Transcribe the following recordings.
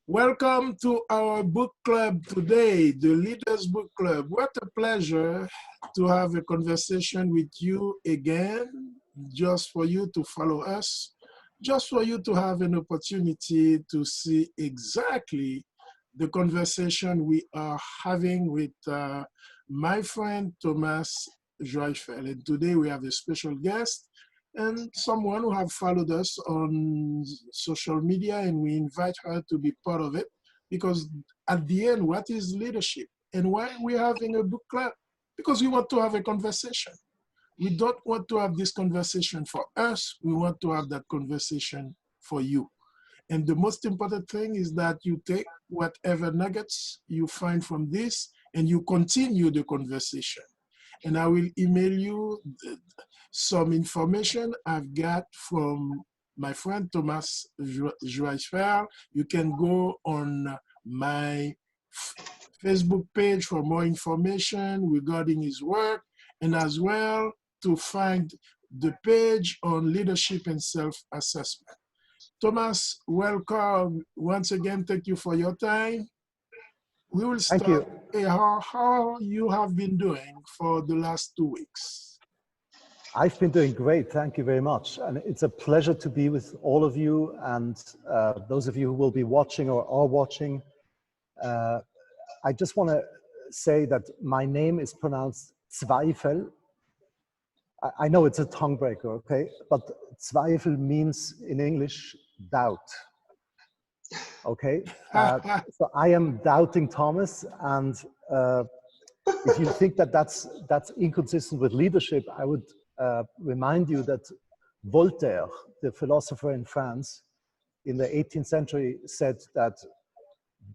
Welcome to our book club today, the Leaders Book Club. What a pleasure to have a conversation with you again, just for you to follow us, just for you to have an opportunity to see exactly the conversation we are having with my friend Thomas ZWEIFEL. And today we have a special guest and someone who have followed us on social media, and we invite her to be part of it, because at the end, what is leadership and why we're having a book club? Because we want to have a conversation. We don't want to have this conversation for us. We want to have that conversation for you. And the most important thing is that you take whatever nuggets you find from this and you continue the conversation. And I will email you some information I've got from my friend Thomas ZWEIFEL. You can go on my Facebook page for more information regarding his work, and as well to find the page on leadership and self-assessment. Thomas, welcome. Once again, thank you for your time. We will start. Thank you. How you have been doing for the last 2 weeks? I've been doing great. Thank you very much. And it's a pleasure to be with all of you and those of you who will be watching or are watching. I just want to say that my name is pronounced ZWEIFEL. I know it's a tongue breaker, okay? But ZWEIFEL means in English, doubt. Okay, so I am doubting Thomas, and if you think that that's inconsistent with leadership, I would remind you that Voltaire, the philosopher in France, in the 18th century, said that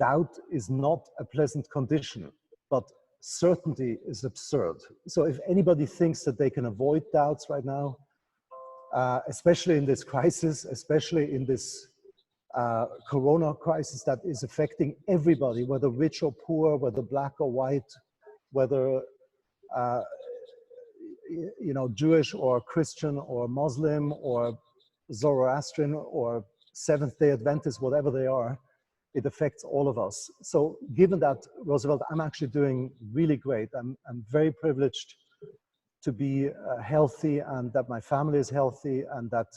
doubt is not a pleasant condition, but certainty is absurd. So if anybody thinks that they can avoid doubts right now, especially in this crisis, especially in this corona crisis that is affecting everybody, whether rich or poor, whether black or white, whether you know, Jewish or Christian or Muslim or Zoroastrian or Seventh-day Adventist, whatever they are, it affects all of us. So given that, Roosevelt, I'm actually doing really great. I'm very privileged to be healthy, and that my family is healthy, and that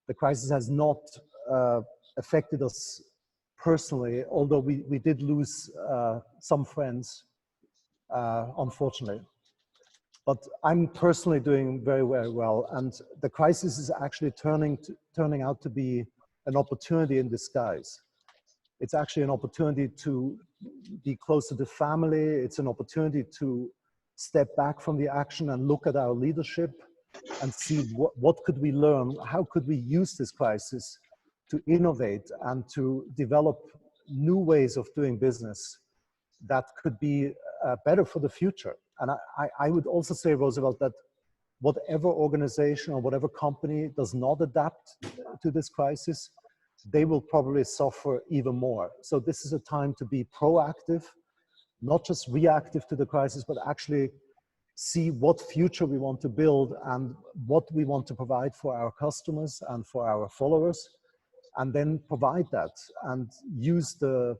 the crisis has not affected us personally, although we did lose some friends, unfortunately. But I'm personally doing very, very well. And the crisis is actually turning out to be an opportunity in disguise. It's actually an opportunity to be closer to family. It's an opportunity to step back from the action and look at our leadership and see what could we learn, how could we use this crisis to innovate and to develop new ways of doing business that could be better for the future. And I would also say, Roosevelt, that whatever organization or whatever company does not adapt to this crisis, they will probably suffer even more. So this is a time to be proactive, not just reactive to the crisis, but actually see what future we want to build and what we want to provide for our customers and for our followers, and then provide that and use the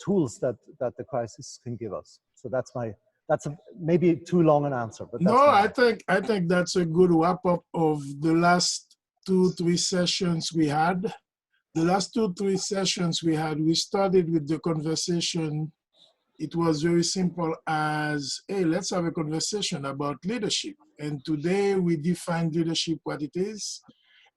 tools that the crisis can give us. So that's maybe too long an answer, but that's I think that's a good wrap up of the last 2-3 sessions we had. The last 2-3 sessions we had, we started with the conversation. It was very simple as, hey, let's have a conversation about leadership. And today we defined leadership, what it is.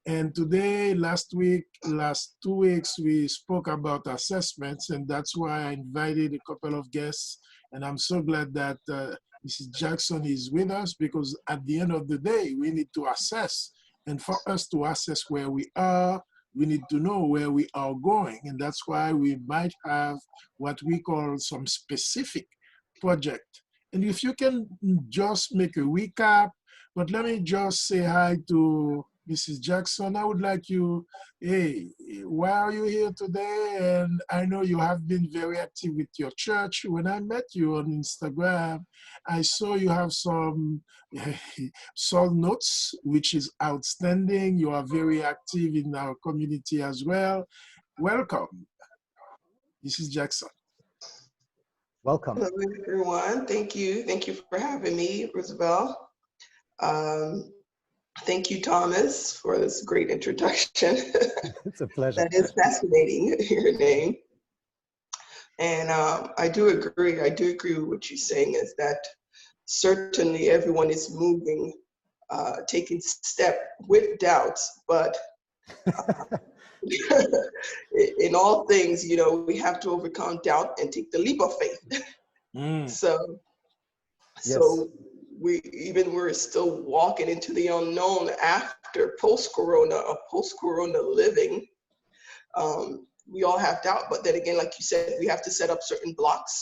And today, last 2 weeks, we spoke about assessments, and that's why I invited a couple of guests. And I'm so glad that Mrs. Jackson is with us, because at the end of the day, we need to assess. And for us to assess where we are, we need to know where we are going. And that's why we might have what we call some specific project. And if you can just make a recap, but let me just say hi to Mrs. Jackson. I would like you, hey, why are you here today? And I know you have been very active with your church. When I met you on Instagram, I saw you have some soul notes, which is outstanding. You are very active in our community as well. Welcome. Mrs. Jackson. Welcome. Hello, everyone. Thank you. Thank you for having me, Roosevelt. Thank you, Thomas, for this great introduction. It's a pleasure. That is fascinating, your name. And I do agree with what you're saying, is that certainly everyone is moving, taking step with doubts, but in all things, you know, we have to overcome doubt and take the leap of faith. So, Yes. we're still walking into the unknown after post-corona or post-corona living. We all have doubt, but then again, like you said, we have to set up certain blocks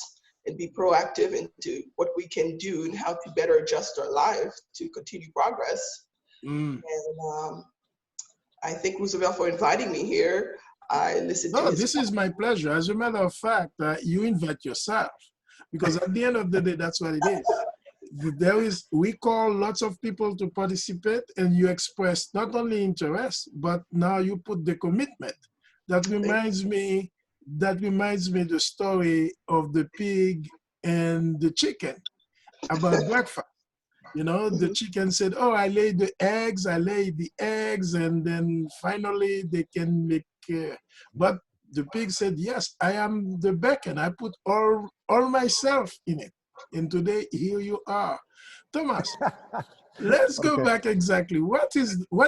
and be proactive into what we can do and how to better adjust our life to continue progress. And I thank Roosevelt for inviting me here. I listened to his— this is my pleasure. As a matter of fact, you invite yourself, because at the end of the day, that's what it is. We call lots of people to participate, and you express not only interest, but now you put the commitment. That reminds me the story of the pig and the chicken about breakfast. You know, the chicken said, oh, I lay the eggs, and then finally they can make, but the pig said, yes, I am the bacon. I put all myself in it. And today, here you are. Thomas, let's go back exactly. What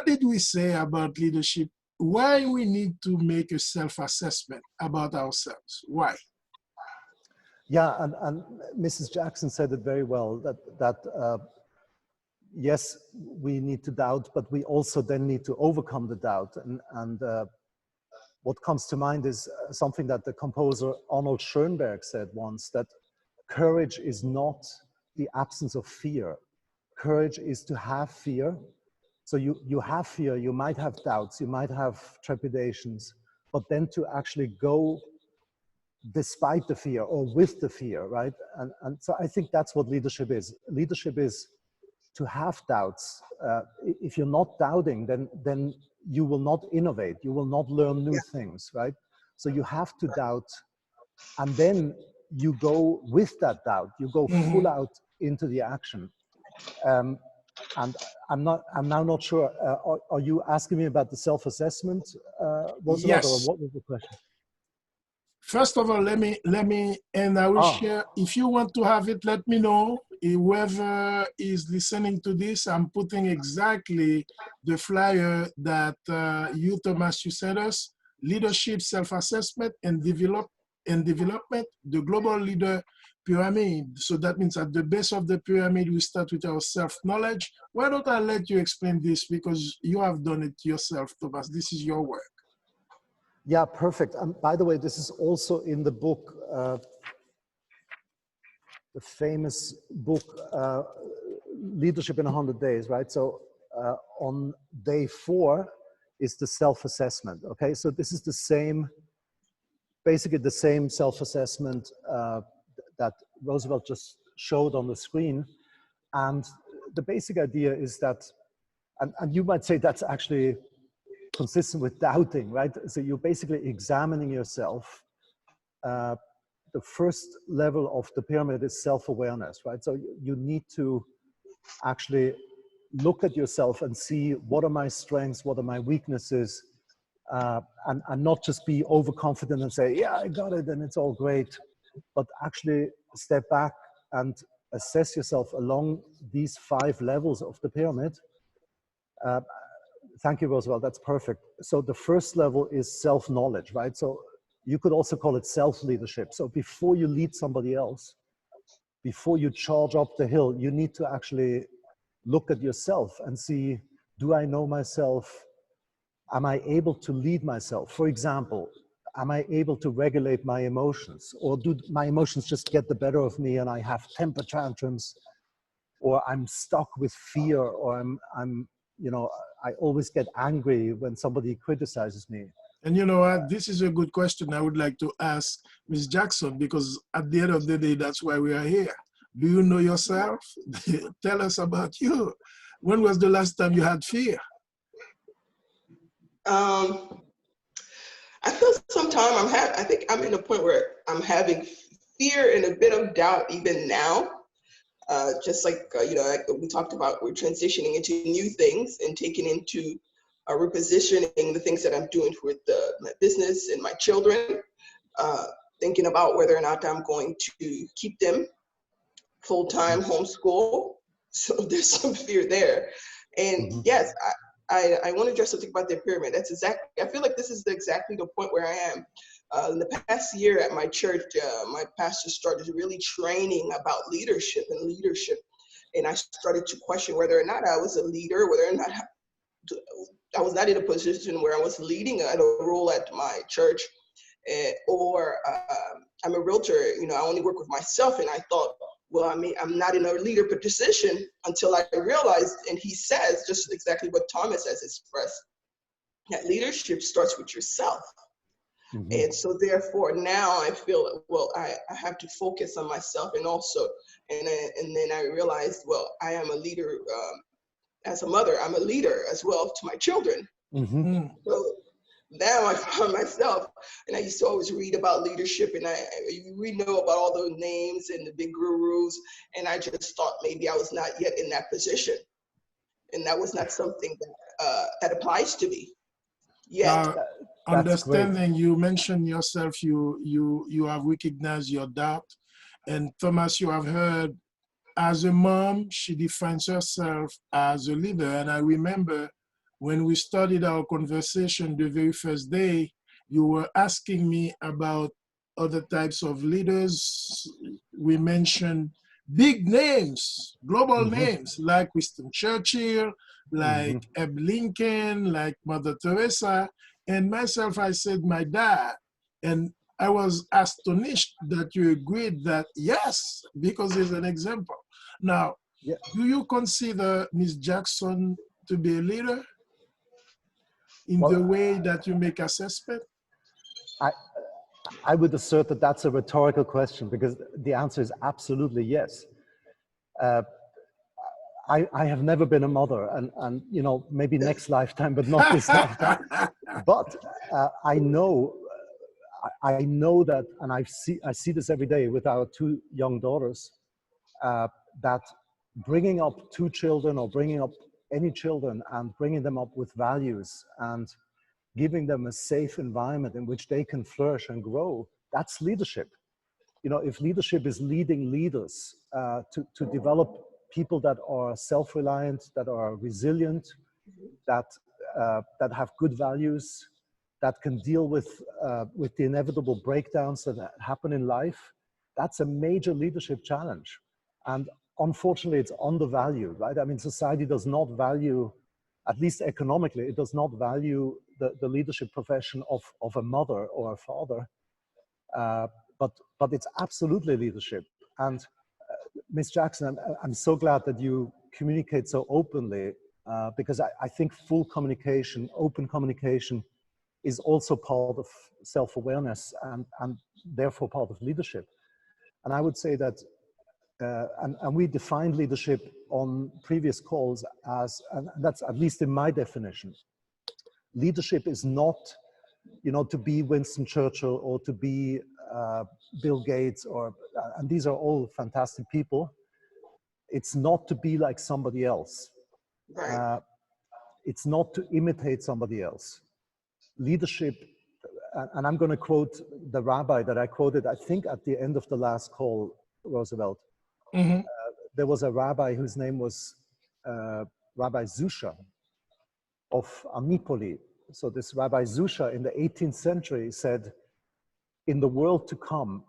did we say about leadership? Why we need to make a self-assessment about ourselves? Why? Yeah, and Mrs. Jackson said it very well, that yes, we need to doubt, but we also then need to overcome the doubt. And what comes to mind is something that the composer Arnold Schoenberg said once, that courage is not the absence of fear. Courage is to have fear. So you have fear, you might have doubts, you might have trepidations, but then to actually go despite the fear or with the fear, right? And so I think that's what leadership is. Leadership is to have doubts. If you're not doubting, then you will not innovate, you will not learn new things, right? So you have to doubt, and then you go with that doubt, you go full out into the action. And I'm now not sure, are you asking me about the self-assessment, Roosevelt, Yes. or what was the question? First of all, let me, and I will share, if you want to have it, let me know. Whoever is listening to this, I'm putting exactly the flyer that you, Thomas, you sent us, leadership, self-assessment, and development, the global leader pyramid. So that means at the base of the pyramid, we start with our self-knowledge. Why don't I let you explain this, because you have done it yourself, Thomas. This is your work. Yeah, perfect. By the way, this is also in the book, the famous book, Leadership in 100 Days, right? So on day 4 is the self-assessment, okay? So this is the same, basically the same self-assessment that Roosevelt just showed on the screen. And the basic idea is that, and you might say that's actually consistent with doubting, right? So you're basically examining yourself. The first level of the pyramid is self-awareness, right? So you need to actually look at yourself and see, what are my strengths, what are my weaknesses, and not just be overconfident and say, yeah, I got it and it's all great, but actually step back and assess yourself along these 5 levels of the pyramid. Thank you, Roosevelt, that's perfect. So the first level is self-knowledge, right? So you could also call it self-leadership. So before you lead somebody else, before you charge up the hill, you need to actually look at yourself and see, do I know myself? Am I able to lead myself? For example, am I able to regulate my emotions? Or do my emotions just get the better of me and I have temper tantrums? Or I'm stuck with fear, or I'm you know, I always get angry when somebody criticizes me. And you know what, this is a good question I would like to ask Ms. Jackson, because at the end of the day, that's why we are here. Do you know yourself? Tell us about you. When was the last time you had fear? I I feel sometimes I think I'm in a point where I'm having fear and a bit of doubt even now. Just like, like we talked about, we're transitioning into new things and taking into repositioning the things that I'm doing with my business and my children, thinking about whether or not I'm going to keep them full-time homeschool. So there's some fear there. And yes, I want to address something about the pyramid. That's exactly, I feel like this is exactly the point where I am. In the past year at my church, my pastor started really training about leadership. And I started to question whether or not I was a leader, whether or not I was not in a position where I was leading a role at my church, or I'm a realtor, I only work with myself. And I thought, well, I mean, I'm not in a leader position until I realized, and he says just exactly what Thomas has expressed, that leadership starts with yourself. And so therefore now I feel, well, I have to focus on myself, and also, and then I realized, well, I am a leader. As a mother, I'm a leader as well to my children. So now I found myself, and I used to always read about leadership, and we know about all the names and the big gurus, and I just thought maybe I was not yet in that position, and that was not something that applies to me yet. Understanding, you mentioned yourself, you have recognized your doubt, and Thomas, you have heard, as a mom, she defines herself as a leader. And I remember when we started our conversation the very first day, you were asking me about other types of leaders. We mentioned big names, global names, like Winston Churchill, like Abe Lincoln, like Mother Teresa. And myself, I said my dad. And I was astonished that you agreed that yes, because he's an example. Now, do you consider Ms. Jackson to be a leader in the way that you make assessment? I would assert that that's a rhetorical question, because the answer is absolutely yes. I have never been a mother, and maybe next lifetime, but not this lifetime. But I know that, and I see this every day with our two young daughters, that bringing up two children, or bringing up any children, and bringing them up with values and giving them a safe environment in which they can flourish and grow, that's leadership. If leadership is leading leaders to develop people that are self-reliant, that are resilient, that have good values, that can deal with the inevitable breakdowns that happen in life, that's a major leadership challenge. And unfortunately, it's undervalued, right? I mean, society does not value, at least economically, it does not value the leadership profession of a mother or a father. But it's absolutely leadership. And Ms. Jackson, I'm so glad that you communicate so openly, because I think full communication, open communication, is also part of self-awareness, and therefore part of leadership. And I would say that, and we defined leadership on previous calls as, and that's at least in my definition, leadership is not, to be Winston Churchill, or to be Bill Gates, or, and these are all fantastic people. It's not to be like somebody else. Right. It's not to imitate somebody else. Leadership, and I'm going to quote the rabbi that I quoted, I think at the end of the last call, Roosevelt. There was a rabbi whose name was Rabbi Zusha of Amipoli. So this Rabbi Zusha in the 18th century said, "In the world to come,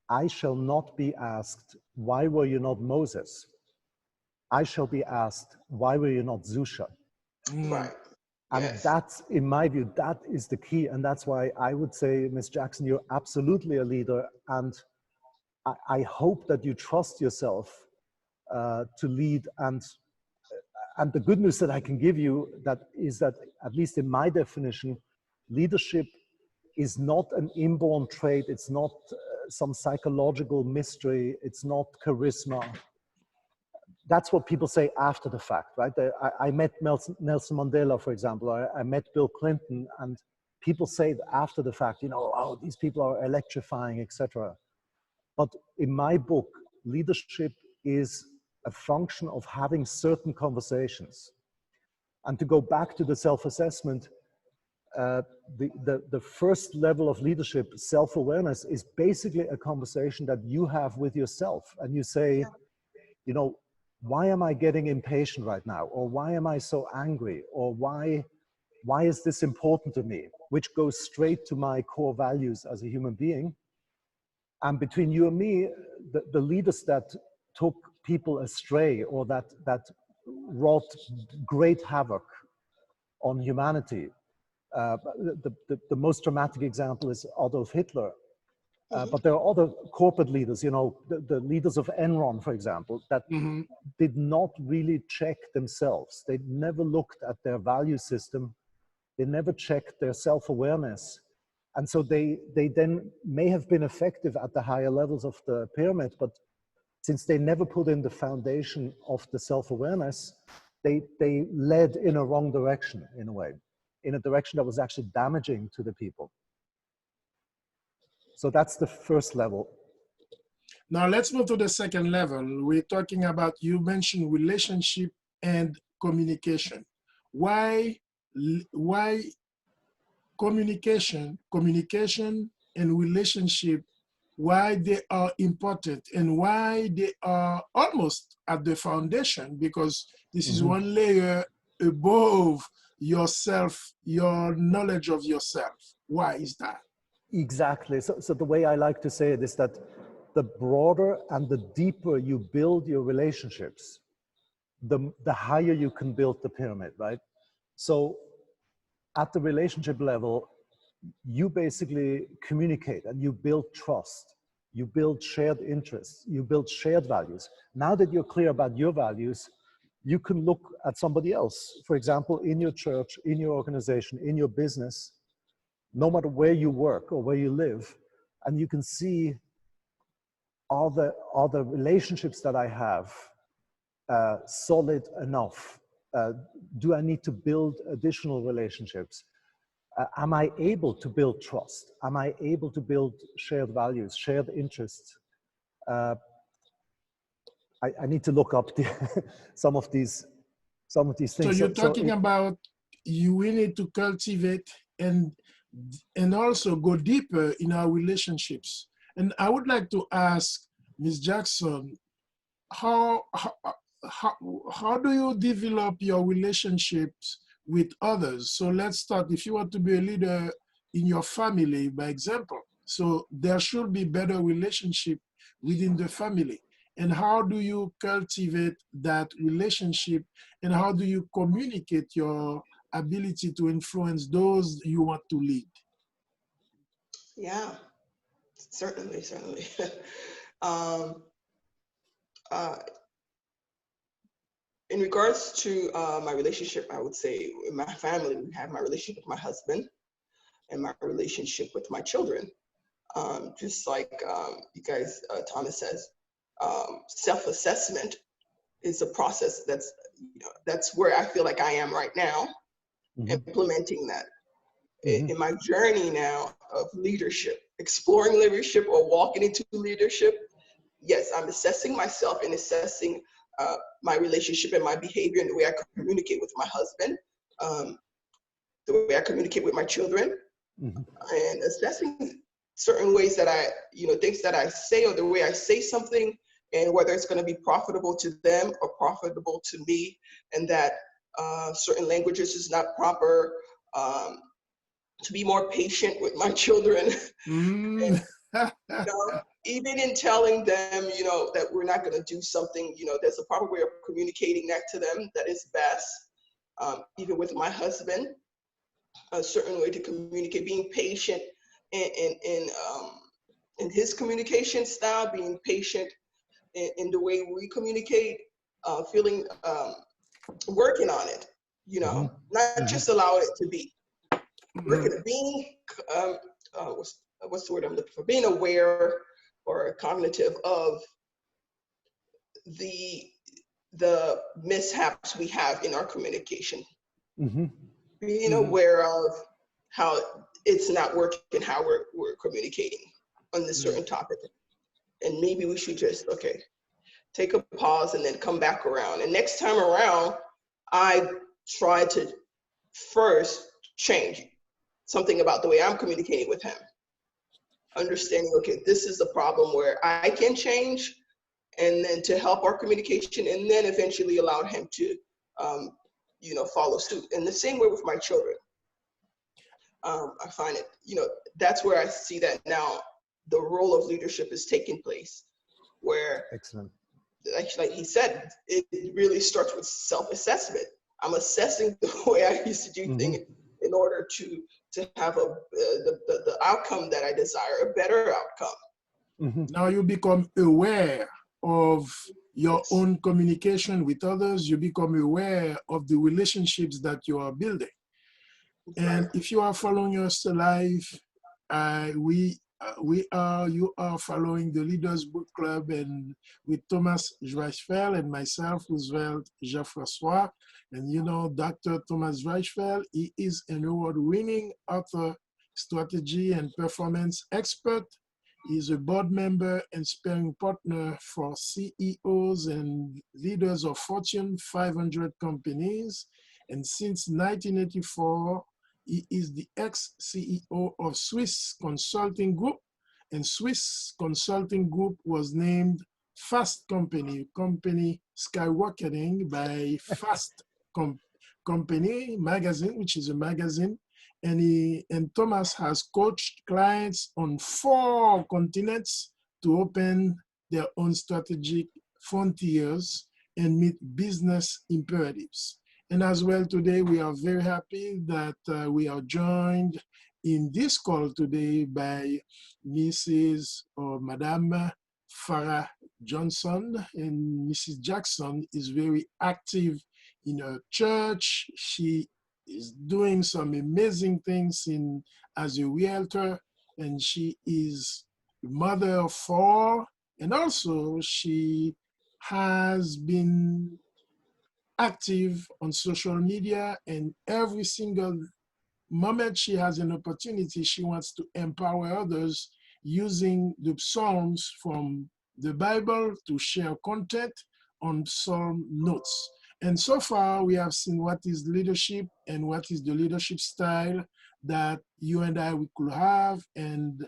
I shall not be asked, why were you not Moses? I shall be asked, why were you not Zusha?" Right. And Yes. that's, in my view, that is the key. And that's why I would say, Ms. Jackson, you're absolutely a leader. And I hope that you trust yourself to lead. And the good news that I can give you is that, at least in my definition, leadership is not an inborn trait. It's not some psychological mystery. It's not charisma. That's what people say after the fact, right? I met Nelson Mandela, for example. I met Bill Clinton, and people say after the fact, you know, oh, these people are electrifying, etc. But in my book, leadership is a function of having certain conversations. And to go back to the self-assessment, the first level of leadership, self-awareness, is basically a conversation that you have with yourself. And you say, you know, why am I getting impatient right now? Or why am I so angry? Or why is this important to me? Which goes straight to my core values as a human being. And between you and me, the leaders that took people astray or that wrought great havoc on humanity, the most dramatic example is Adolf Hitler. But there are other corporate leaders, you know, the leaders of Enron, for example, that did not really check themselves. They never looked at their value system. They never checked their self-awareness. And so they then may have been effective at the higher levels of the pyramid, but since they never put in the foundation of the self-awareness, they led in a wrong direction, in a way, in a direction that was actually damaging to the people. So that's the first level. Now let's move to the second level. We're talking about, you mentioned relationship and communication. Why communication and relationship, why they are important and why they are almost at the foundation, because this is one layer above yourself, your knowledge of yourself. Why is that? Exactly. So the way I like to say it is that the broader and the deeper you build your relationships, the higher you can build the pyramid, right? So at the relationship level, you basically communicate and you build trust. You build shared interests. You build shared values. Now that you're clear about your values, you can look at somebody else. For example, in your church, in your organization, in your business, no matter where you work or where you live, and you can see, are the relationships that I have solid enough? Do I need to build additional relationships? Am I able to build trust? Am I able to build shared values, shared interests? I need to look up some of these things. So you're talking about we need to cultivate and also go deeper in our relationships. And I would like to ask Ms. Jackson, how do you develop your relationships with others? So let's start. If you want to be a leader in your family, by example, so there should be better relationship within the family. And how do you cultivate that relationship, and how do you communicate your ability to influence those you want to lead? Yeah, certainly. In regards to my relationship, I would say in my family, we have my relationship with my husband and my relationship with my children. Just like you guys, Thomas says, self-assessment is a process that's where I feel like I am right now, implementing that. In my journey now of leadership, exploring leadership or walking into leadership, yes, I'm assessing myself and assessing my relationship and my behavior and the way I communicate with my husband, the way I communicate with my children, and assessing certain ways that things that I say or the way I say something, and whether it's going to be profitable to them or profitable to me, and that certain languages is not proper, to be more patient with my children. And, even in telling them, that we're not going to do something, there's a proper way of communicating that to them that is best. Even with my husband, a certain way to communicate, being patient in his communication style, being patient in the way we communicate, working on it, not just allow it to be. Being, what's the word I'm looking for? Being aware or cognitive of the mishaps we have in our communication. Being aware of how it's not working how we're communicating on this certain topic. And maybe we should just, okay, take a pause and then come back around. And next time around, I try to first change something about the way I'm communicating with him. Understanding, okay, this is the problem where I can change, and then to help our communication, and then eventually allow him to, you know, follow suit. And the same way with my children. I find it, you know, that's where I see that now the role of leadership is taking place, where, excellent. Like he said, it really starts with self-assessment. I'm assessing the way I used to do things in order to have the outcome that I desire, a better outcome. Now you become aware of your own communication with others. You become aware of the relationships that you are building. And if you are following us live, you are following the Leaders Book Club, and with Thomas ZWEIFEL and myself, Roosevelt Jean-Francois. And you know, Dr. Thomas ZWEIFEL, he is an award-winning author, strategy and performance expert. He's a board member and sparring partner for CEOs and leaders of Fortune 500 companies. And since 1984, he is the ex-CEO of Swiss Consulting Group, and Swiss Consulting Group was named Fast Company skyrocketing by Fast Company magazine, which is a magazine. And Thomas has coached clients on 4 continents to open their own strategic frontiers and meet business imperatives. And as well, today we are very happy that we are joined in this call today by Mrs. or Madame FARAH Johnson. And Mrs. Jackson is very active in her church. She is doing some amazing things as a realtor, and she is mother of 4. And also she has been active on social media, and every single moment she has an opportunity, she wants to empower others using the Psalms from the Bible to share content on Psalm notes. And so far, we have seen what is leadership and what is the leadership style that you and we could have. And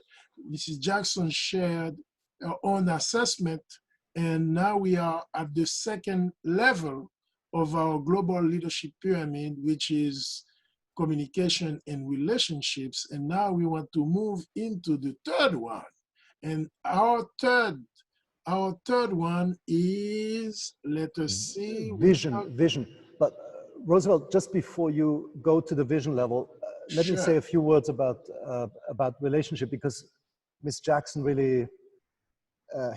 Mrs. Jackson shared her own assessment. And now we are at the second level of our global leadership pyramid, which is communication and relationships. And now we want to move into the third one. And our third one is, let us see. Vision. But Roosevelt, just before you go to the vision level, let me say a few words about relationship, because Ms. Jackson really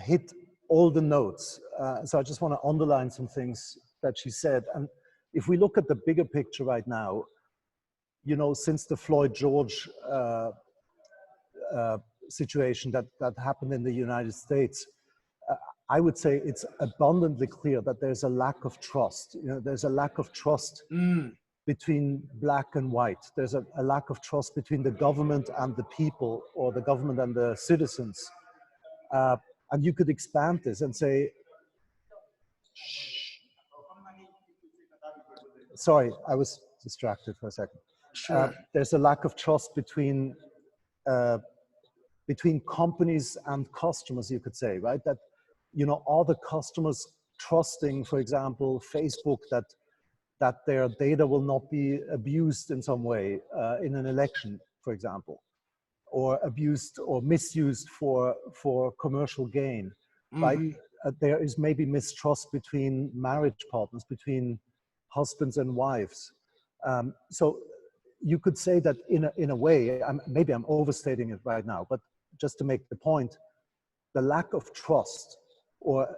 hit all the notes. So I just want to underline some things that she said. And if we look at the bigger picture right now, you know, since the Floyd George situation that happened in the United States, I would say it's abundantly clear that there's a lack of trust. You know, there's a lack of trust between black and white. There's a lack of trust between the government and the people, or the government and the citizens. And you could expand this and say, sorry, I was distracted for a second. There's a lack of trust between companies and customers, you could say, right? That, you know, are the customers trusting, for example, Facebook, that their data will not be abused in some way in an election, for example, or abused or misused for commercial gain, right? There is maybe mistrust between marriage partners, between husbands and wives. So you could say that in a way, maybe I'm overstating it right now, but just to make the point, the lack of trust, or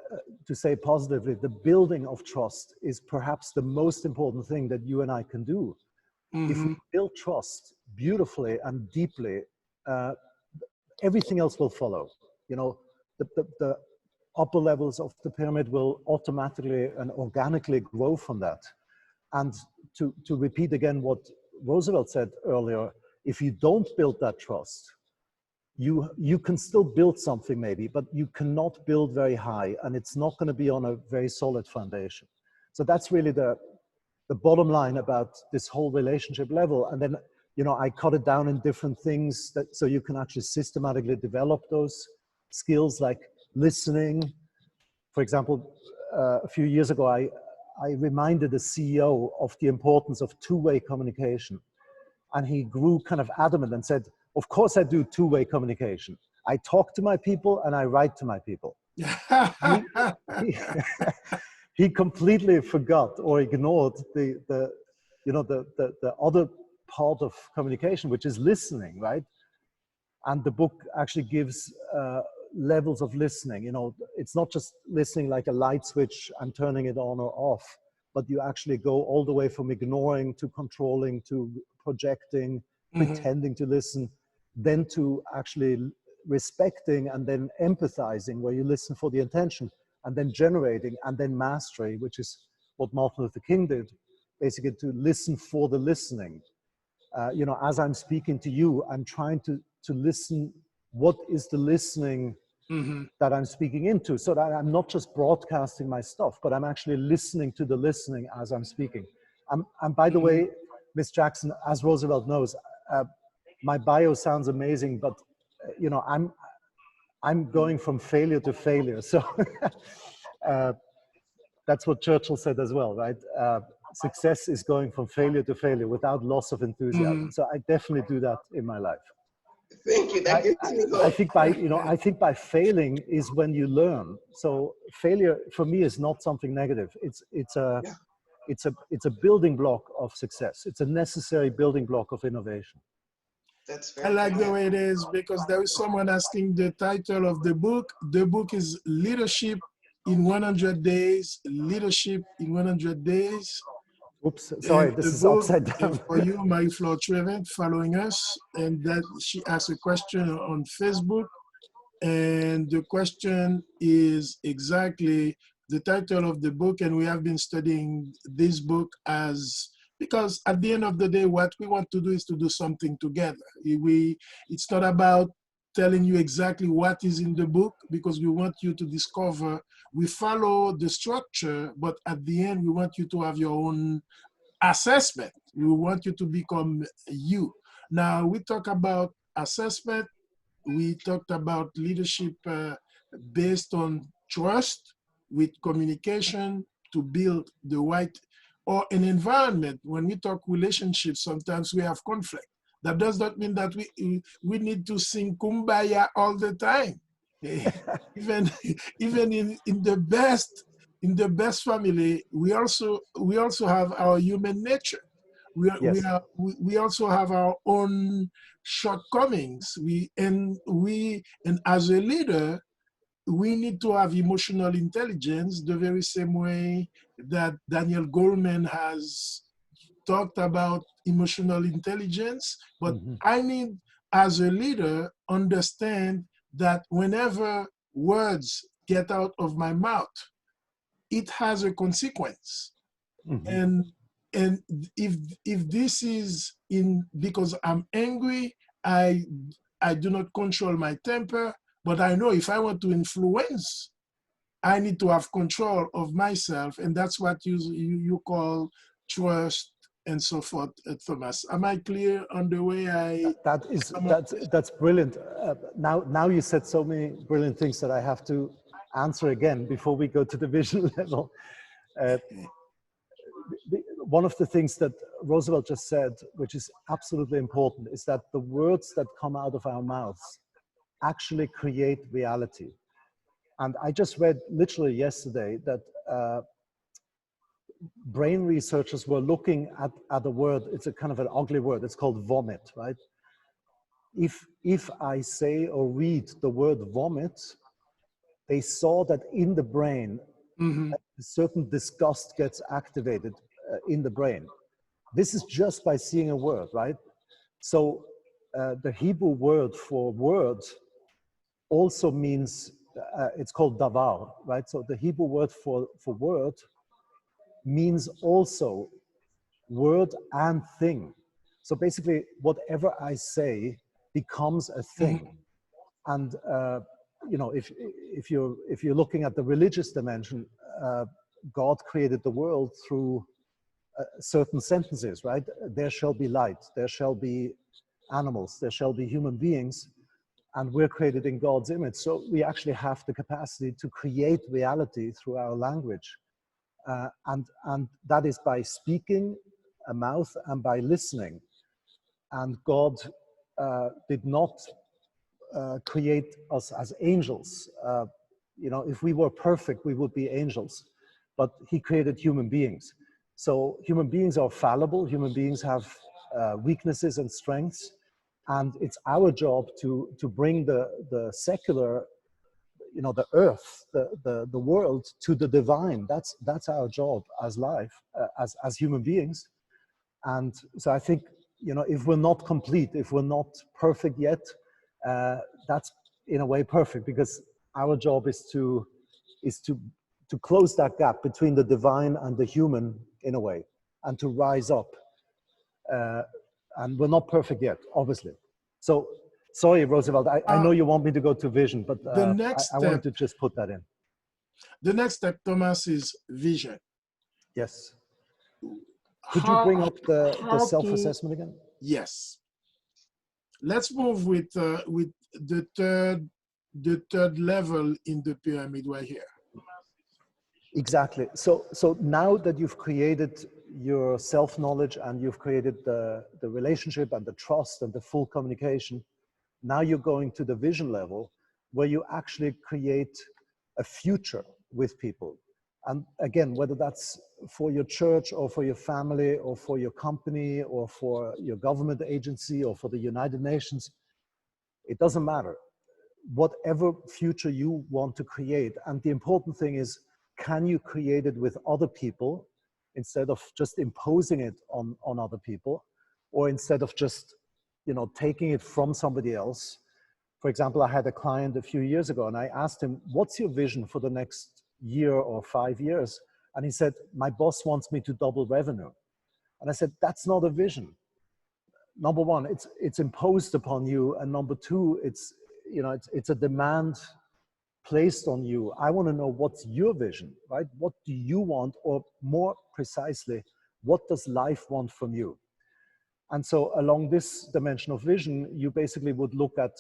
to say positively, the building of trust is perhaps the most important thing that you and I can do. If we build trust beautifully and deeply, everything else will follow. You know, the upper levels of the pyramid will automatically and organically grow from that. And to repeat again what Roosevelt said earlier, If you don't build that trust, you can still build something maybe, but you cannot build very high, and it's not going to be on a very solid foundation. So that's really the bottom line about this whole relationship level. And then, you know, I cut it down in different things that so you can actually systematically develop those skills, like listening. For example, a few years ago, I reminded the CEO of the importance of two-way communication. And he grew kind of adamant and said, of course I do two-way communication. I talk to my people and I write to my people. he, he completely forgot or ignored the other part of communication, which is listening, right? And the book actually gives levels of listening. You know, it's not just listening like a light switch and turning it on or off, but you actually go all the way from ignoring to controlling to projecting, pretending to listen, then to actually respecting and then empathizing, where you listen for the intention, and then generating, and then mastery, which is what Martin Luther King did, basically to listen for the listening. You know, as I'm speaking to you, I'm trying to listen, what is the listening that I'm speaking into, so that I'm not just broadcasting my stuff, but I'm actually listening to the listening as I'm speaking. And by the way, Miss Jackson, as Roosevelt knows, my bio sounds amazing, but you know, I'm going from failure to failure. So that's what Churchill said as well, right? Success is going from failure to failure without loss of enthusiasm. So I definitely do that in my life. Thank you. That gives me hope. I think I think by failing is when you learn. So failure for me is not something negative. It's a building block of success. It's a necessary building block of innovation. That's I very like the good. way it is, because there is someone asking the title of the book. The book is Leadership in 100 Days, Leadership in 100 Days. Oops, sorry, And this the is book, upside down. and for you, Marie-Flore Trevent, following us, and that she asked a question on Facebook. And the question is exactly the title of the book. And we have been studying this book because at the end of the day, what we want to do is to do something together. It's not about telling you exactly what is in the book, because we want you to discover. We follow the structure, but at the end, we want you to have your own assessment. We want you to become you. Now, we talk about assessment. We talked about leadership based on trust with communication to build the right, or an environment. When we talk relationships, sometimes we have conflict. That does not mean that we need to sing kumbaya all the time. even in the best family, we also have our human nature. Yes. We also have our own shortcomings. And as a leader, we need to have emotional intelligence the very same way that Daniel Goleman has talked about emotional intelligence. But I need, as a leader, understand that whenever words get out of my mouth, it has a consequence. And if this is because I'm angry, I do not control my temper, but I know if I want to influence, I need to have control of myself, and that's what you call trust and so forth, Thomas. Am I clear on the way I? That's brilliant. Now you said so many brilliant things that I have to answer again before we go to the vision level. One of the things that Roosevelt just said, which is absolutely important, is that the words that come out of our mouths actually create reality. And I just read literally yesterday that brain researchers were looking at a word. It's a kind of an ugly word. It's called vomit, right? If I say or read the word vomit, they saw that in the brain, a certain disgust gets activated in the brain. This is just by seeing a word, right? So the Hebrew word for word also means, it's called davar, right? So the Hebrew word for word means also word and thing. So basically, whatever I say becomes a thing. And you know, if you're looking at the religious dimension, God created the world through certain sentences, right? There shall be light, there shall be animals, there shall be human beings, and we're created in God's image. So we actually have the capacity to create reality through our language. And that is by speaking a mouth and by listening. And God did not create us as angels. You know, if we were perfect, we would be angels. But he created human beings. So human beings are fallible. Human beings have weaknesses and strengths. And it's our job to bring the secular, you know, the earth, the world to the divine. That's our job as life, as human beings. And so I think, you know, if we're not complete, if we're not perfect yet, that's in a way perfect, because our job is to close that gap between the divine and the human in a way, and to rise up. And we're not perfect yet, obviously. So, sorry, Roosevelt, I know you want me to go to vision, but I wanted to just put that in. The next step, Thomas, is vision. Yes. Could you bring up the self-assessment again? Yes. Let's move with the third level in the pyramid right here. Exactly. So now that you've created your self-knowledge and you've created the relationship and the trust and the full communication, now you're going to the vision level where you actually create a future with people. And again, whether that's for your church or for your family or for your company or for your government agency or for the United Nations, it doesn't matter. Whatever future you want to create. And the important thing is, can you create it with other people instead of just imposing it on other people, or instead of just, you know, taking it from somebody else? For example, I had a client a few years ago and I asked him, what's your vision for the next year or 5 years? And he said, my boss wants me to double revenue. And I said, that's not a vision. Number one, it's imposed upon you. And number two, it's, you know, it's a demand placed on you. I want to know, what's your vision, right? What do you want? Or more precisely, what does life want from you? And so along this dimension of vision, you basically would look at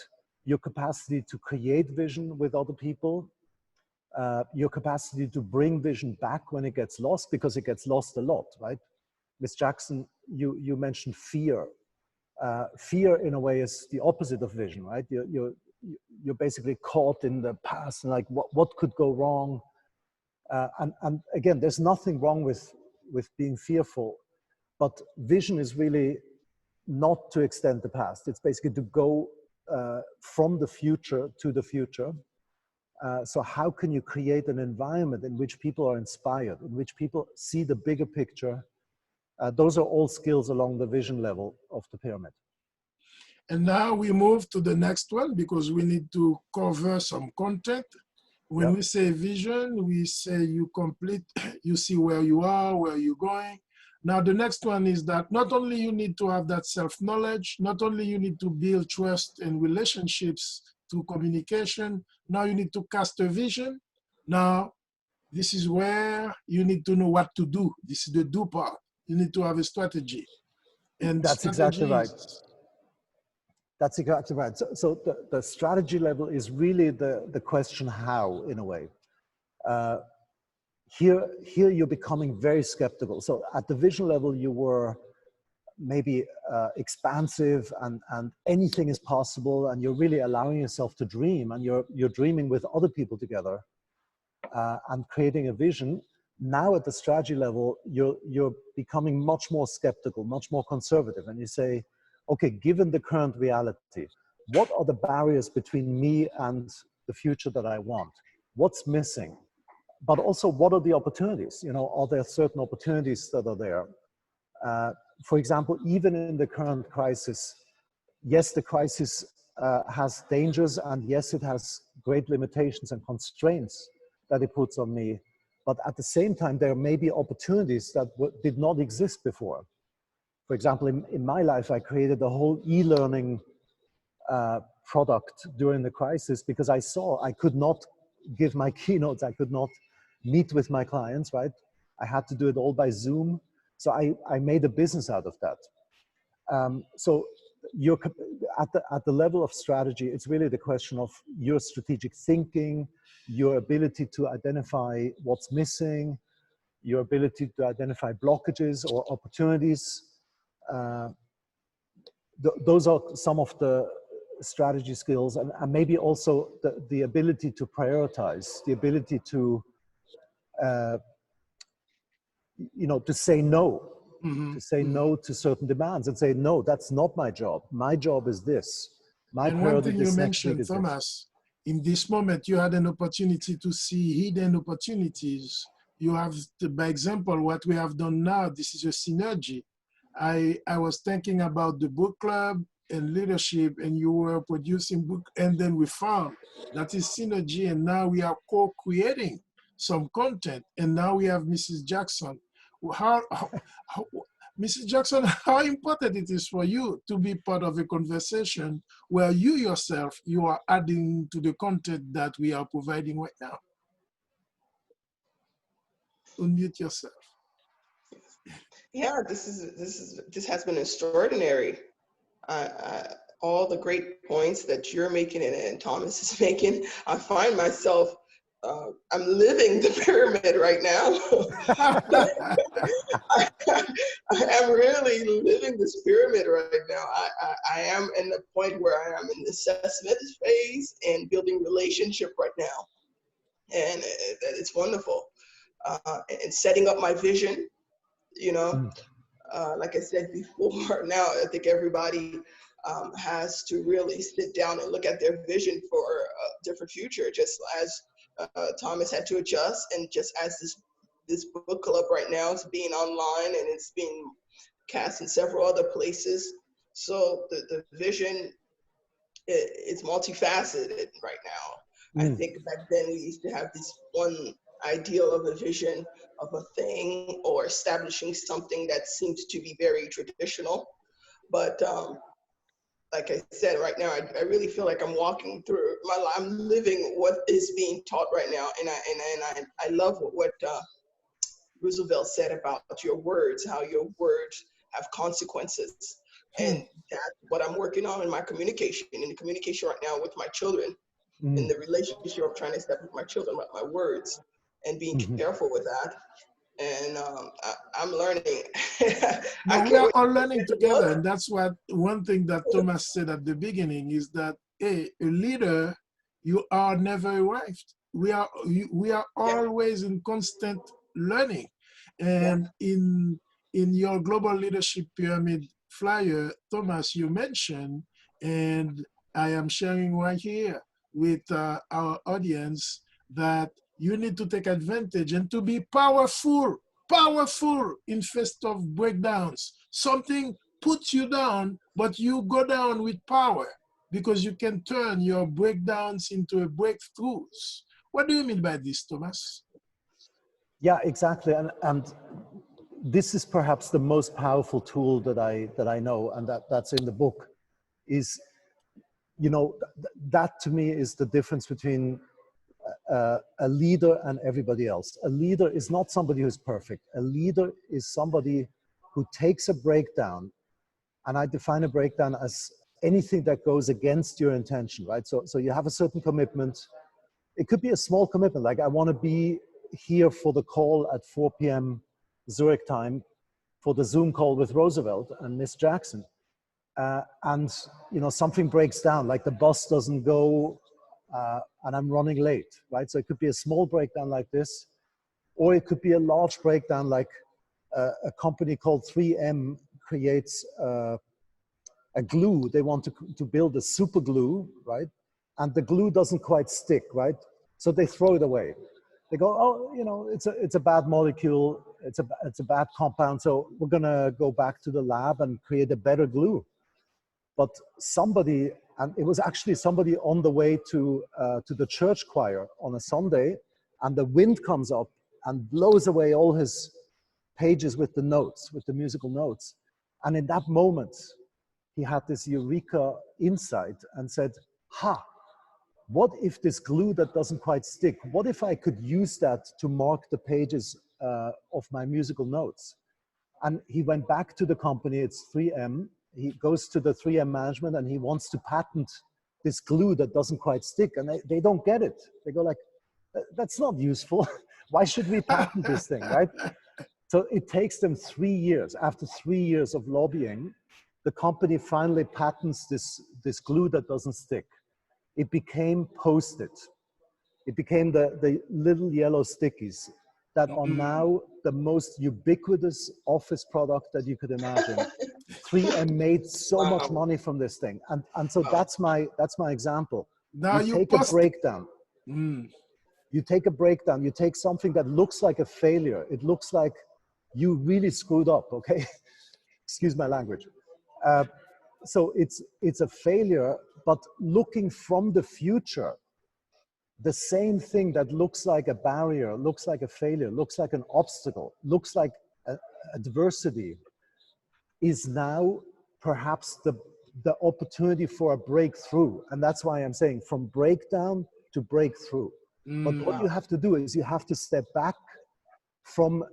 your capacity to create vision with other people, your capacity to bring vision back when it gets lost, because it gets lost a lot, right? Ms. Jackson, you mentioned fear. Fear, in a way, is the opposite of vision, right? You're basically caught in the past and like, what could go wrong? And again, there's nothing wrong with being fearful, but vision is really not to extend the past. It's basically to go from the future to the future. So how can you create an environment in which people are inspired, in which people see the bigger picture? Those are all skills along the vision level of the pyramid. And now we move to the next one, because we need to cover some content. When we say vision, we say you complete, you see where you are, where you're going. Now, the next one is that not only you need to have that self-knowledge, not only you need to build trust and relationships through communication, now you need to cast a vision. Now, this is where you need to know what to do. This is the do part. You need to have a strategy. And that's exactly right. That's exactly right. So the strategy level is really the question how, in a way. Here you're becoming very skeptical. So at the vision level, you were maybe expansive and anything is possible, and you're really allowing yourself to dream, and you're dreaming with other people together and creating a vision. Now at the strategy level, you're becoming much more skeptical, much more conservative, and you say, okay, given the current reality, what are the barriers between me and the future that I want? What's missing? But also, what are the opportunities? You know, are there certain opportunities that are there? For example, even in the current crisis, yes, the crisis has dangers, and yes, it has great limitations and constraints that it puts on me. But at the same time, there may be opportunities that did not exist before. For example, in my life, I created a whole e-learning product during the crisis because I saw I could not give my keynotes, I could not meet with my clients, right? I had to do it all by Zoom. So I made a business out of that. So you're, at the level of strategy, it's really the question of your strategic thinking, your ability to identify what's missing, your ability to identify blockages or opportunities. Those are some of the strategy skills, and maybe also the ability to prioritize, the ability to, you know, to say no, to say no to certain demands and say, no, that's not my job. My job is this. My And one priority thing you this next week mentioned, is this. Thomas, in this moment, you had an opportunity to see hidden opportunities. You have, by example, what we have done now, this is a synergy. I was thinking about the book club and leadership, and you were producing book, and then we found that is synergy, and now we are co-creating some content, and now we have Mrs. Jackson. How Mrs. Jackson, how important it is for you to be part of a conversation where you yourself, you are adding to the content that we are providing right now. Unmute yourself. Yeah, this has been extraordinary. All the great points that you're making and Thomas is making, I find myself, I'm living the pyramid right now. I am really living this pyramid right now. I am in the point where I am in the assessment phase and building relationship right now. And it's wonderful. And setting up my vision, you know, like I said before, now I think everybody has to really sit down and look at their vision for a different future, just as Thomas had to adjust, and just as this book club right now is being online and it's being cast in several other places. So the vision is multifaceted right now. I think back then we used to have this one ideal of a vision of a thing or establishing something that seems to be very traditional. But like I said, right now, I really feel like I'm walking through my life. I'm living what is being taught right now. And I love what Roosevelt said about your words, how your words have consequences. And that's what I'm working on in my communication, in the communication right now with my children, in the relationship I'm trying to establish with my children, about my words, and being careful with that. And I'm learning. No, we are all learning together. And that's what one thing that Thomas said at the beginning is that, hey, a leader, you are never arrived. We are always in constant learning. And in your global leadership pyramid flyer, Thomas, you mentioned, and I am sharing right here with our audience, that you need to take advantage and to be powerful in face of breakdowns. Something puts you down, but you go down with power, because you can turn your breakdowns into a breakthroughs. What do you mean by this, Thomas? Yeah, exactly. And this is perhaps the most powerful tool that I know, and that's in the book, is, you know, that to me is the difference between a leader and everybody else. A leader is not somebody who's perfect. A leader is somebody who takes a breakdown, and I define a breakdown as anything that goes against your intention, right? So you have a certain commitment. It could be a small commitment, like I want to be here for the call at 4 p.m. Zurich time for the Zoom call with Roosevelt and Miss Jackson. And you know, something breaks down, like the bus doesn't go and I'm running late, right? So it could be a small breakdown like this, or it could be a large breakdown, like a company called 3M creates a glue. They want to build a super glue, right? And the glue doesn't quite stick, right? So they throw it away. They go, oh, you know, it's a bad molecule, it's a bad compound, so we're gonna go back to the lab and create a better glue. But somebody, and it was actually somebody on the way to the church choir on a Sunday, and the wind comes up and blows away all his pages with the notes, with the musical notes. And in that moment, he had this eureka insight and said, ha, what if this glue that doesn't quite stick, what if I could use that to mark the pages of my musical notes? And he went back to the company, it's 3M. He goes to the 3M management and he wants to patent this glue that doesn't quite stick. And they don't get it. They go like, that's not useful. Why should we patent this thing, right? So it takes them 3 years. After 3 years of lobbying, the company finally patents this glue that doesn't stick. It became Post-it. It became the little yellow stickies that are now the most ubiquitous office product that you could imagine. 3M made so much money from this thing. And so that's my example. Now you take a breakdown. Mm. You take a breakdown, you take something that looks like a failure. It looks like you really screwed up, okay? Excuse my language. So it's a failure, but looking from the future, the same thing that looks like a barrier, looks like a failure, looks like an obstacle, looks like adversity, is now perhaps the opportunity for a breakthrough. And that's why I'm saying from breakdown to breakthrough. But what you have to do is you have to step back from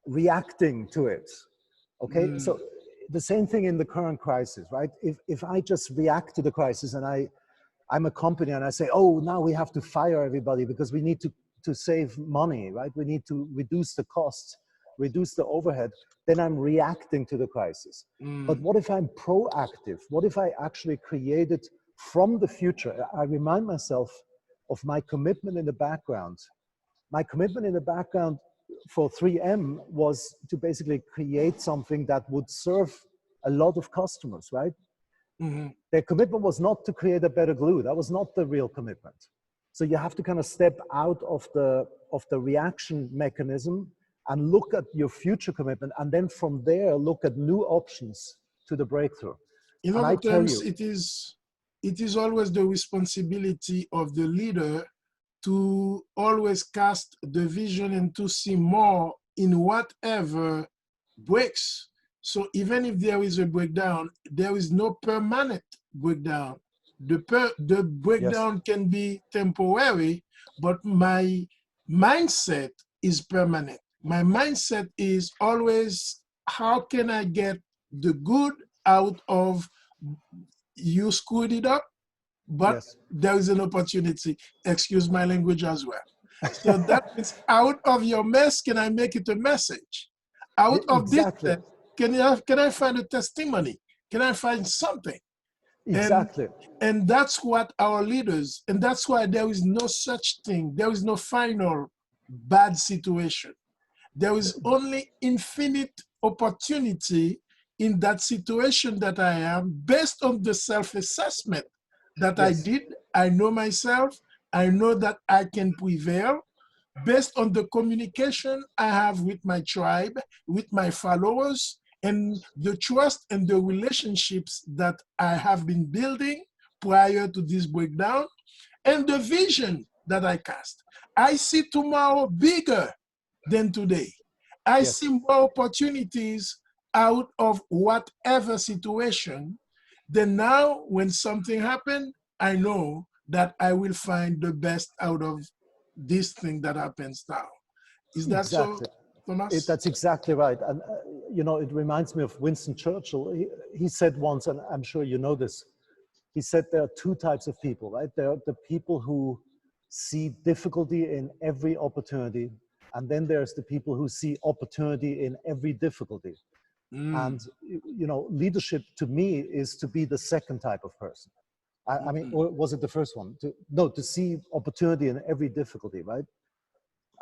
reacting to it, okay? So the same thing in the current crisis, right? If I just react to the crisis and I'm a company and I say, oh, now we have to fire everybody because we need to save money, right? We need to reduce the costs, reduce the overhead, then I'm reacting to the crisis. But what if I'm proactive? What if I actually create it from the future? I remind myself of my commitment in the background. My commitment in the background for 3M was to basically create something that would serve a lot of customers, right? Their commitment was not to create a better glue. That was not the real commitment. So you have to kind of step out of the reaction mechanism and look at your future commitment, and then from there look at new options to the breakthrough. In other terms, it is always the responsibility of the leader to always cast the vision and to see more in whatever breaks. So even if there is a breakdown, there is no permanent breakdown. The breakdown can be temporary, but my mindset is permanent. My mindset is always, how can I get the good out of you screwed it up? But there is an opportunity, excuse my language as well. So that means out of your mess, can I make it a message? Out of this, can I find a testimony? Can I find something? Exactly. And that's what our leaders, and that's why there is no such thing. There is no final bad situation. There is only infinite opportunity in that situation that I am, based on the self-assessment that I did. I know myself. I know that I can prevail based on the communication I have with my tribe, with my followers, and the trust and the relationships that I have been building prior to this breakdown, and the vision that I cast. I see tomorrow bigger than today. I see more opportunities out of whatever situation. Then now, when something happens, I know that I will find the best out of this thing that happens now. Is that so, Thomas? That's exactly right. And, you know, it reminds me of Winston Churchill. He said once, and I'm sure you know this, he said there are two types of people, right? There are the people who see difficulty in every opportunity, and then there's the people who see opportunity in every difficulty. And, you know, leadership to me is to be the second type of person. I mean, or was it the first one? To see opportunity in every difficulty, right?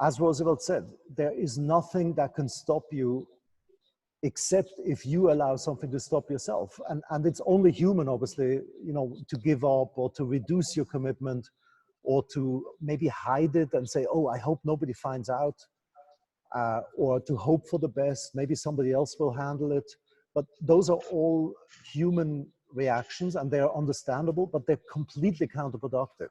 As Roosevelt said, there is nothing that can stop you except if you allow something to stop yourself. And it's only human, obviously, you know, to give up or to reduce your commitment or to maybe hide it and say, oh, I hope nobody finds out, or to hope for the best, maybe somebody else will handle it. But those are all human reactions and they're understandable, but they're completely counterproductive.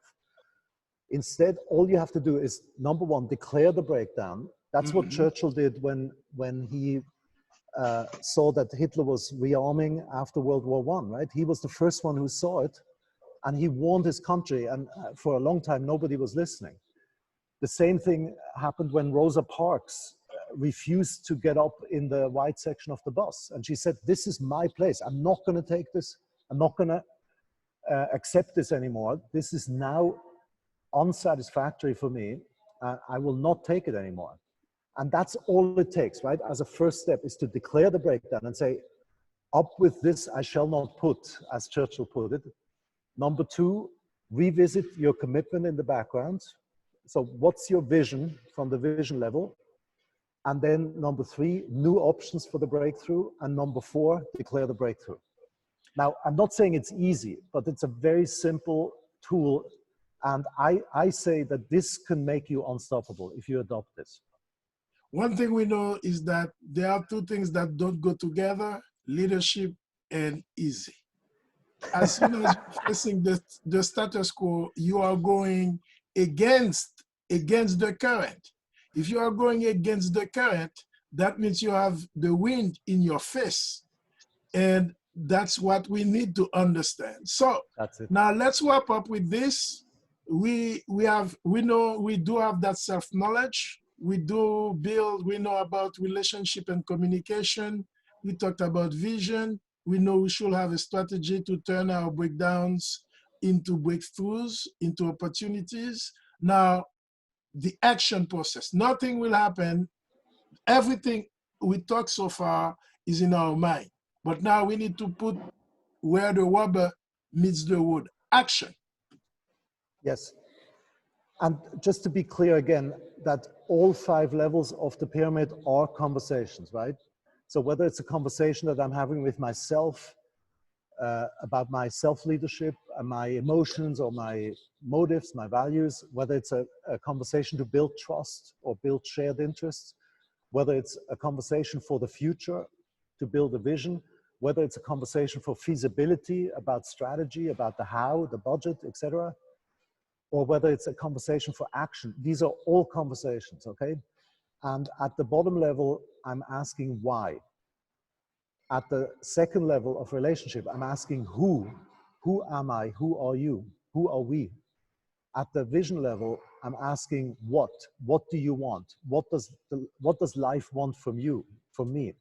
Instead, all you have to do is, number one, declare the breakdown. That's what Churchill did when he saw that Hitler was rearming after World War I, right? He was the first one who saw it, and he warned his country, and for a long time, nobody was listening. The same thing happened when Rosa Parks refused to get up in the white section of the bus. And she said, this is my place. I'm not going to take this. I'm not going to accept this anymore. This is now unsatisfactory for me. I will not take it anymore. And that's all it takes, right? As a first step is to declare the breakdown and say, up with this I shall not put, as Churchill put it. Number two, revisit your commitment in the background. So what's your vision from the vision level? And then number three, new options for the breakthrough. And number four, declare the breakthrough. Now, I'm not saying it's easy, but it's a very simple tool. And I say that this can make you unstoppable if you adopt this. One thing we know is that there are two things that don't go together, leadership and easy. As soon as you're facing the status quo, you are going against the current. If you are going against the current, that means you have the wind in your face. And that's what we need to understand. So now let's wrap up with this. We know we do have that self-knowledge. We do build, we know about relationship and communication. We talked about vision. We know we should have a strategy to turn our breakdowns into breakthroughs, into opportunities. Now, the action process, nothing will happen. Everything we talked so far is in our mind. But now we need to put where the rubber meets the road, action. Yes. And just to be clear again, that all 5 levels of the pyramid are conversations, right? So whether it's a conversation that I'm having with myself about my self-leadership and my emotions or my motives, my values, whether it's a conversation to build trust or build shared interests, whether it's a conversation for the future to build a vision, whether it's a conversation for feasibility about strategy, about the how, the budget, etc., or whether it's a conversation for action. These are all conversations, okay? And at the bottom level, I'm asking why. At the second level of relationship, I'm asking who. Who am I? Who are you? Who are we? At the vision level, I'm asking what. What do you want? What does life want from you, from me?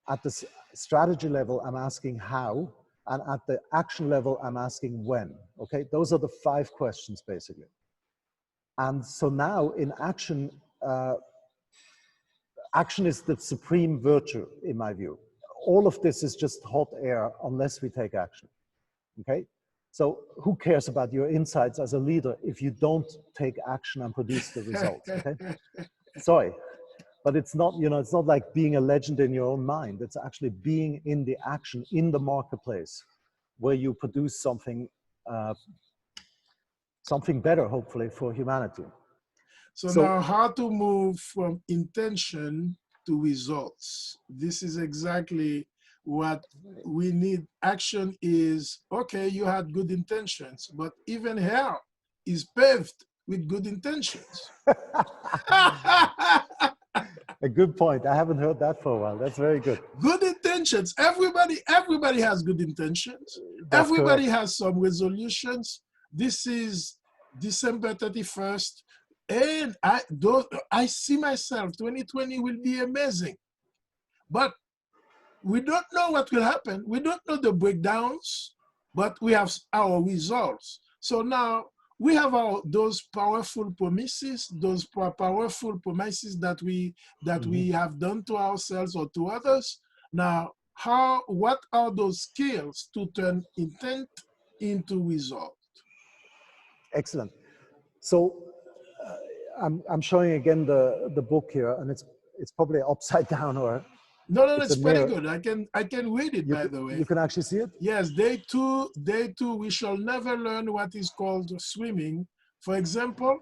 At the strategy level, I'm asking how. And at the action level, I'm asking when, okay? Those are the 5 questions, basically. And so now in action, action is the supreme virtue, in my view. All of this is just hot air unless we take action, okay? So who cares about your insights as a leader if you don't take action and produce the results, okay? Sorry. But it's not, you know, it's not like being a legend in your own mind. It's actually being in the action, in the marketplace, where you produce something, something better, hopefully, for humanity. So now how to move from intention to results. This is exactly what we need. Action is, okay, you had good intentions, but even hell is paved with good intentions. A good point. I haven't heard that for a while. That's very good. Good intentions. Everybody has good intentions. That's everybody correct. has some resolutions. This is December 31st. And I see myself, 2020 will be amazing. But we don't know what will happen. We don't know the breakdowns, but we have our results. So now we have those powerful promises, those powerful promises that we have done to ourselves or to others. Now, what are those skills to turn intent into result? Excellent. So I'm showing again the book here, and it's probably upside down or no, it's pretty good. I can read it, by the way. You can actually see it? Yes, day two, we shall never learn what is called swimming, for example,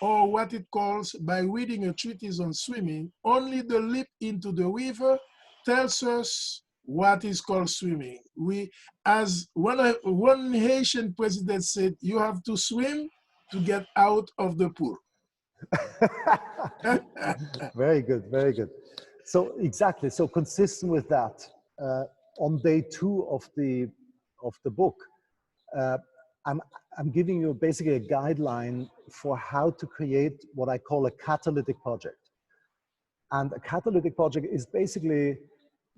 or what it calls by reading a treatise on swimming. Only the leap into the river tells us what is called swimming. As one Haitian president said, you have to swim to get out of the pool. Very good, very good. So exactly, so consistent with that, on day 2 of the book, uh, I'm giving you basically a guideline for how to create what I call a catalytic project. And a catalytic project is basically,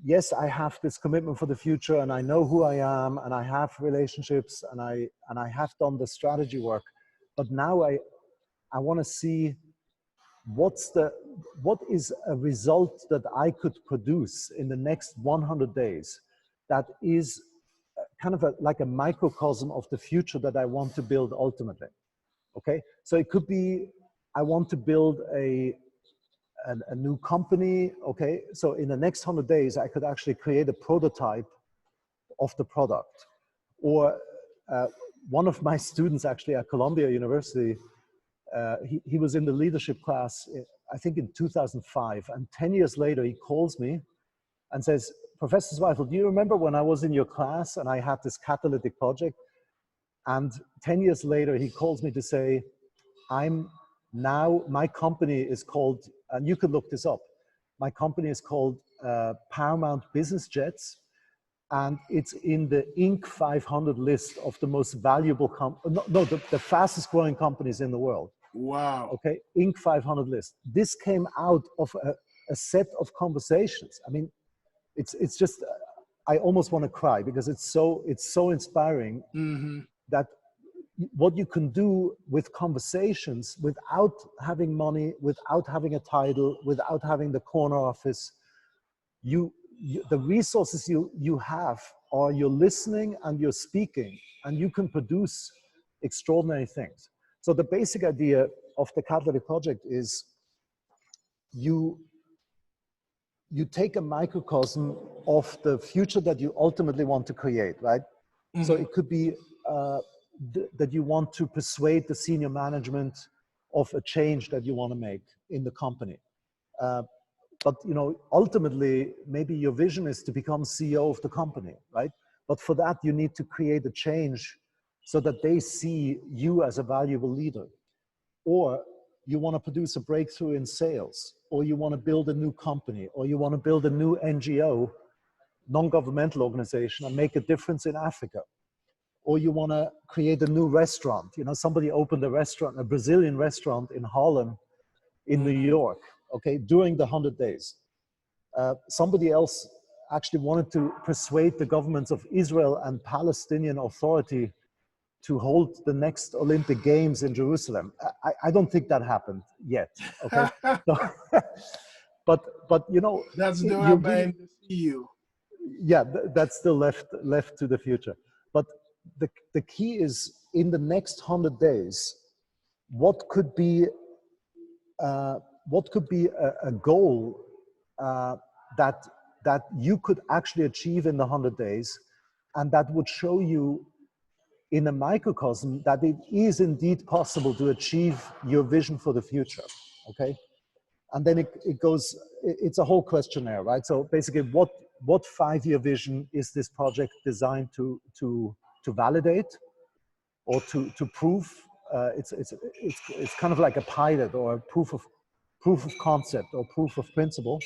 yes, I have this commitment for the future and I know who I am and I have relationships and I have done the strategy work, but now I want to see what is a result that I could produce in the next 100 days that is kind of like a microcosm of the future that I want to build ultimately. Okay, so it could be I want to build a new company. Okay, so in the next 100 days I could actually create a prototype of the product. Or one of my students actually at Columbia University, he was in the leadership class, I think in 2005, and 10 years later he calls me and says, Professor ZWEIFEL, do you remember when I was in your class and I had this catalytic project? And 10 years later he calls me to say, my company is called, and you could look this up, my company is called Paramount Business Jets, and it's in the Inc. 500 list of the most valuable, the fastest growing companies in the world. Wow. Okay, Inc. 500 list. This came out of a set of conversations. I mean, it's just, I almost want to cry because it's so inspiring that what you can do with conversations without having money, without having a title, without having the corner office, the resources you have are you're listening and you're speaking, and you can produce extraordinary things. So the basic idea of the Catalytic Project is you take a microcosm of the future that you ultimately want to create, right? So it could be that you want to persuade the senior management of a change that you want to make in the company. But ultimately, maybe your vision is to become CEO of the company, right? But for that, you need to create a change so that they see you as a valuable leader. Or you want to produce a breakthrough in sales, or you want to build a new company, or you want to build a new NGO, non-governmental organization, and make a difference in Africa. Or you want to create a new restaurant. Somebody opened a restaurant, a Brazilian restaurant in Harlem, in New York, okay, during the 100 days. Somebody else actually wanted to persuade the governments of Israel and Palestinian Authority to hold the next Olympic Games in Jerusalem. I don't think that happened yet, okay? but that's the rabbi and the CEO. Yeah, that's still left to the future. But the key is, in the next 100 days, what could be a goal that you could actually achieve in the 100 days, and that would show you in a microcosm that it is indeed possible to achieve your vision for the future, okay? And then it goes, it's a whole questionnaire, right? So basically, what 5-year vision is this project designed to validate or to prove? It's kind of like a pilot or a proof of concept or proof of principle.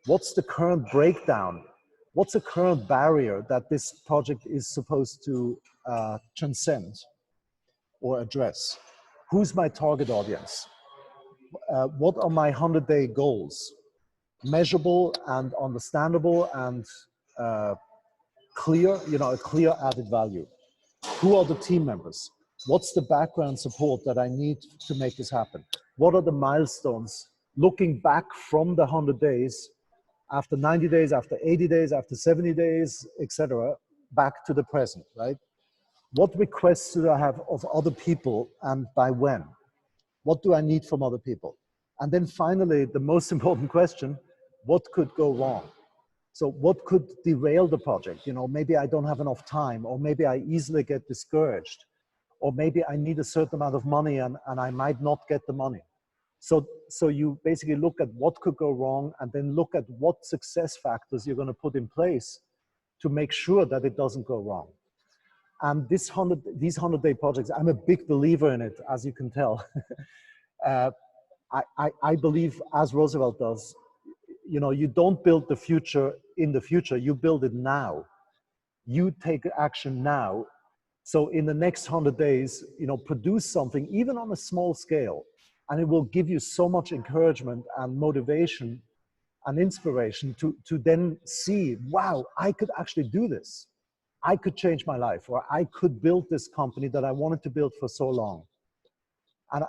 What's the current breakdown? What's the current barrier that this project is supposed to transcend or address? Who's my target audience? What are my 100-day goals? Measurable and understandable and clear, a clear added value. Who are the team members? What's the background support that I need to make this happen? What are the milestones looking back from the 100 days, after 90 days, after 80 days, after 70 days, etc., back to the present, right? What requests do I have of other people, and by when? What do I need from other people? And then finally, the most important question, what could go wrong? So what could derail the project? Maybe I don't have enough time, or maybe I easily get discouraged, or maybe I need a certain amount of money and I might not get the money. So you basically look at what could go wrong, and then look at what success factors you're going to put in place to make sure that it doesn't go wrong. And these 100-day projects, I'm a big believer in it, as you can tell. I believe, as Roosevelt does, you know, you don't build the future in the future, you build it now. You take action now. So in the next 100 days, you know, produce something, even on a small scale, and it will give you so much encouragement and motivation and inspiration to then see, wow, I could actually do this. I could change my life, or I could build this company that I wanted to build for so long. And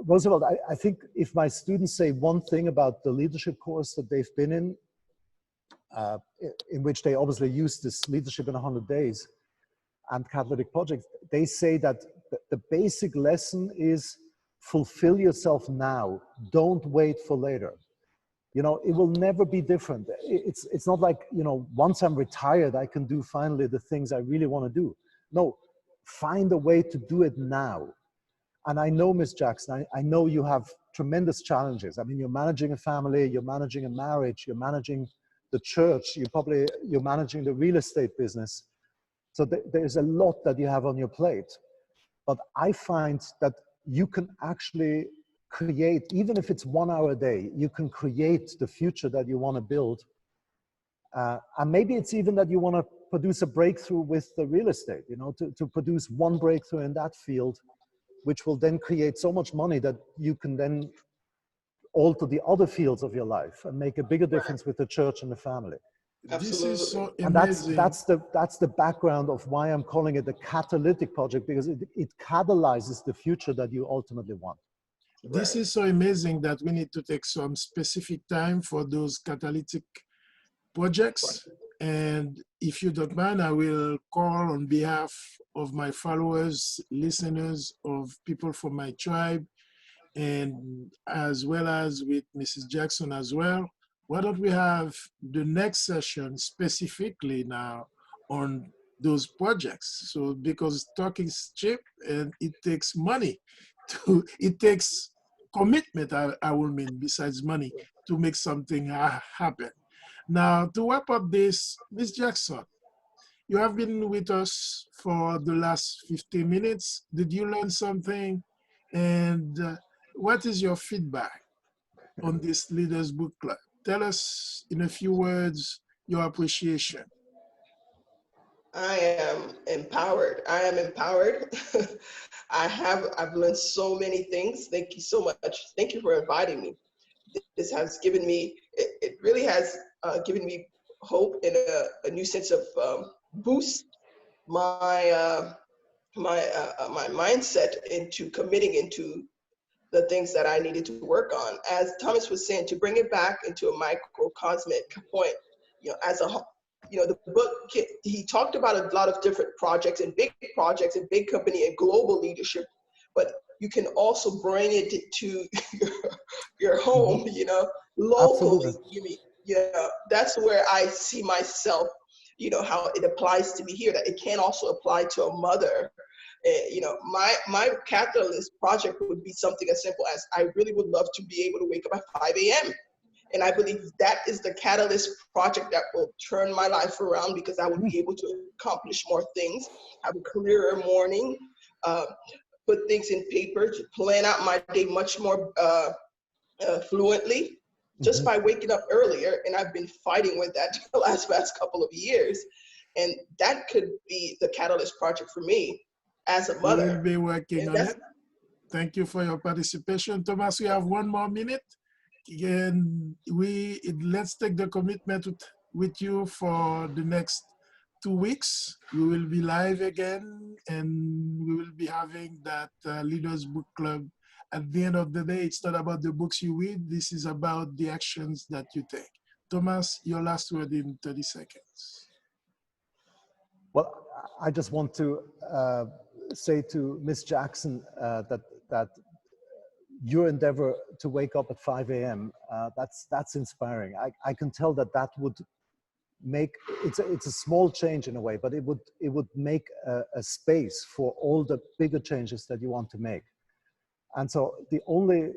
Roosevelt, I think if my students say one thing about the leadership course that they've been in which they obviously use this leadership in 100 days and Catalytic Project, they say that the basic lesson is fulfill yourself now. Don't wait for later. You know, it will never be different. It's not like, you know, once I'm retired, I can do finally the things I really want to do. No, find a way to do it now. And I know, Ms. Jackson, I know you have tremendous challenges. I mean, you're managing a family, you're managing a marriage, you're managing the church, you're managing the real estate business. So there's a lot that you have on your plate. But I find that you can actually create, even if it's 1 hour a day, you can create the future that you want to build. And maybe it's even that you want to produce a breakthrough with the real estate, you know, to produce one breakthrough in that field, which will then create so much money that you can then alter the other fields of your life and make a bigger difference with the church and the family. This is so amazing. And that's the background of why I'm calling it the Catalytic Project, because it catalyzes the future that you ultimately want. This is so amazing that we need to take some specific time for those catalytic projects. And if you don't mind, I will call on behalf of my followers, listeners, of people from my tribe, and as well as with Mrs. Jackson as well. Why don't we have the next session specifically now on those projects? So because talk is cheap and it takes money it takes commitment, I will mean, besides money, to make something happen. Now, to wrap up this, Ms. Jackson, you have been with us for the last 15 minutes. Did you learn something? And what is your feedback on this Leaders Book Club? Tell us in a few words your appreciation. I am empowered. I am empowered. I've learned so many things. Thank you so much. Thank you for inviting me. This has given me, it really has given me hope and a new sense of boost my my mindset into committing into the things that I needed to work on. As Thomas was saying, to bring it back into a microcosmic point, you know, as a, you know, the book, he talked about a lot of different projects and big company and global leadership, but you can also bring it to your home, you know, locally. You know, that's where I see myself, you know, how it applies to me here, that it can also apply to a mother. You know, my Catalyst project would be something as simple as, I really would love to be able to wake up at 5 a.m. And I believe that is the Catalyst project that will turn my life around, because I would be able to accomplish more things, have a clearer morning, put things in paper, to plan out my day much more fluently, just by waking up earlier. And I've been fighting with that the past couple of years. And that could be the Catalyst project for me as a mother. We'll be working on it. Thank you for your participation. Thomas, we have 1 more minute. And let's take the commitment with you for the next 2 weeks. We will be live again, and we will be having that Leaders Book Club. At the end of the day, it's not about the books you read. This is about the actions that you take. Thomas, your last word in 30 seconds. Well, I just want to say to Ms. Jackson that your endeavor to wake up at 5 a.m., that's inspiring. I can tell that would make, it's a small change in a way, but it would make a space for all the bigger changes that you want to make. And so the only